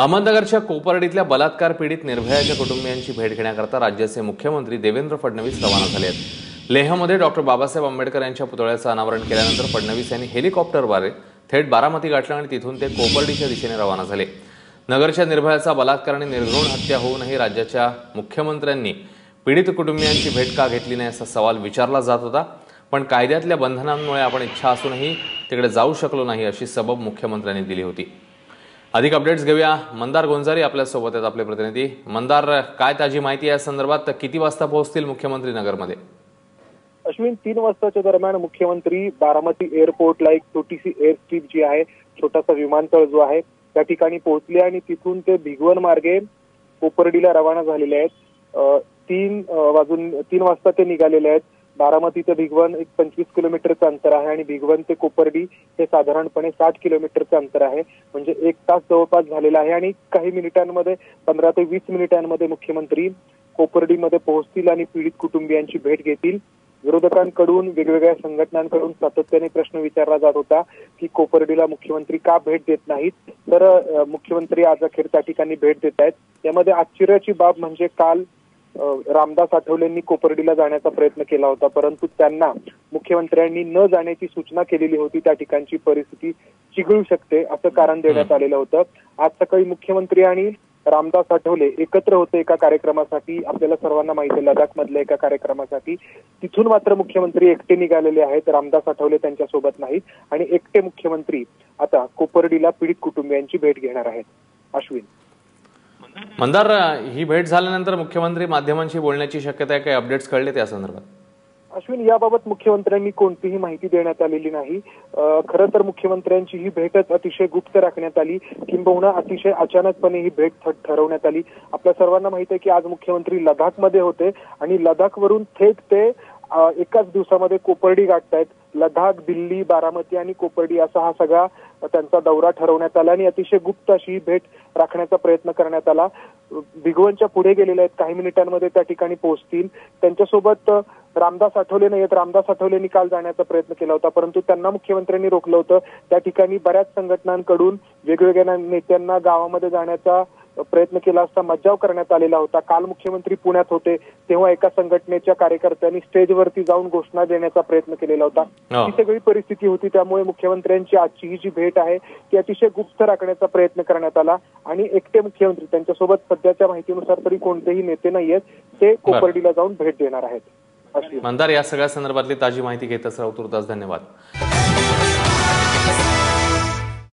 अहमदनगरच्या कोपर्डीतल्या बलात्कार पीडित निर्भयाच्या कुटुंबियांची भेट घेण्याकरता राज्याचे मुख्यमंत्री देवेंद्र फडणवीस रवाना झाले आहेत। लेहमध्ये डॉक्टर बाबासाहेब आंबेडकर यांच्या पुतळ्याचं अनावरण केल्यानंतर फडणवीस यांनी हेलिकॉप्टरद्वारे थेट बारामती गाठलं आणि तिथून ते कोपर्डीच्या दिशेने रवाना झाले। नगरच्या निर्भयाचा बलात्कार आणि निर्घृण हत्या होऊनही राज्याच्या मुख्यमंत्र्यांनी पीडित कुटुंबियांची भेट का घेतली नाही असा सवाल विचारला जात होता। पण कायद्यातल्या बंधनांमुळे आपण इच्छा असूनही तिकडे जाऊ शकलो नाही अशी सबब मुख्यमंत्र्यांनी दिली होती। अधिक अपडेट्स घेऊया। मंदार गोंजारी आपल्या सोबत आहेत, आपले प्रतिनिधी। मंदार, काय ताजी माहिती या संदर्भात? किती वाजता पोहोचतील मुख्यमंत्री नगरमध्ये? अश्विन, 3 वाजताच्या दरम्यान मुख्यमंत्री बारामती एअरपोर्टला एक छोटीशी एअर स्ट्रीप जी आहे, छोटासा विमानतळ जो आहे त्या ठिकाणी पोहोचले आणि तिथून ते भिगवण मार्गे कोपर्डीला रवाना झालेले आहेत। 3 वाजता ते निघालेले आहेत। बारामती ते भिगवण एक 25 किलोमीटरचं अंतर आहे आणि भिगवण ते कोपर्डी हे साधारणपणे 60 किलोमीटरचं अंतर आहे। म्हणजे 1 तास जवळपास झालेला आहे आणि काही मिनिटांमध्ये 15 ते 20 मिनिटांमध्ये मुख्यमंत्री कोपर्डीमध्ये पोहोचतील आणि पीडित कुटुंबियांची भेट घेतील। विरोधकांकडून, वेगवेगळ्या संघटनांकडून सातत्याने प्रश्न विचारला जात होता की कोपर्डीला मुख्यमंत्री का भेट देत नाहीत, तर मुख्यमंत्री आज अखेर त्या ठिकाणी भेट देत आहेत। यामध्ये आश्चर्याची बाब म्हणजे काल रामदास आठवलेंनी कोपर्डीला जाण्याचा प्रयत्न केला होता, परंतु त्यांना मुख्यमंत्र्यांनी न जाण्याची सूचना केलेली होती। त्या ठिकाणची परिस्थिती चिघळू शकते असं कारण देण्यात आलेलं होतं। आज सकाळी मुख्यमंत्री आणि रामदास आठवले एकत्र होते एका कार्यक्रमासाठी। आपल्याला सर्वांना माहिती आहे, लडाख मधल्या एका कार्यक्रमासाठी। तिथून मात्र मुख्यमंत्री एकटे निघालेले आहेत, रामदास आठवले त्यांच्यासोबत नाहीत आणि एकटे मुख्यमंत्री आता कोपर्डीला पीडित कुटुंबियांची भेट घेणार आहेत। अश्विन, मंदार, ही भेट झाल्यानंतर मुख्यमंत्री माध्यमांशी बोलण्याची शक्यता आहे, काही अपडेट्स कळले त्या संदर्भात? अश्विन, याबाबत मुख्यमंत्र्यांनी कोणतीही माहिती देण्यात आलेली नाही। खरं तर मुख्यमंत्र्यांची ही भेटच अतिशय गुप्त राखण्यात आली, किंबहुना अतिशय अचानकपणे ही भेट ठरवण्यात आली। आपल्या सर्वांना माहिती आहे की आज मुख्यमंत्री लडाखमध्ये होते आणि लडाखवरून थेट ते एकाच दिवसामध्ये कोपर्डी गाठतायत। लडाख, दिल्ली, बारामती आणि कोपर्डी असा हा सगळा त्यांचा दौरा ठरवण्यात आला आणि अतिशय गुप्त अशी भेट राखण्याचा प्रयत्न करण्यात आला। भिगवणच्या पुढे गेलेले आहेत, काही मिनिटांमध्ये त्या ठिकाणी पोहोचतील। त्यांच्यासोबत रामदास आठवले नाही आहेत। रामदास आठवलेंनी काल जाण्याचा प्रयत्न केला होता, परंतु त्यांना मुख्यमंत्र्यांनी रोखलं होतं। त्या ठिकाणी बऱ्याच संघटनांकडून वेगवेगळ्या नेत्यांना गावामध्ये जाण्याचा प्रयत्न केला असता मज्जाव करण्यात आलेला होता। काल मुख्यमंत्री पुण्यात होते तेव्हा एका संघटनेच्या कार्यकर्त्यांनी स्टेजवरती जाऊन घोषणा देण्याचा प्रयत्न केलेला होता। ही सगळी परिस्थिती होती, त्यामुळे मुख्यमंत्र्यांची आजची ही जी भेट आहे ती अतिशय गुप्त राखण्याचा प्रयत्न करण्यात आला आणि एकटे मुख्यमंत्री, त्यांच्यासोबत सध्याच्या माहितीनुसार तरी कोणतेही नेते नाहीयेत, ते कोपर्डीला जाऊन भेट देणार आहेत। मंदार, या सगळ्या संदर्भातली ताजी माहिती घेत असल्याबद्दल धन्यवाद।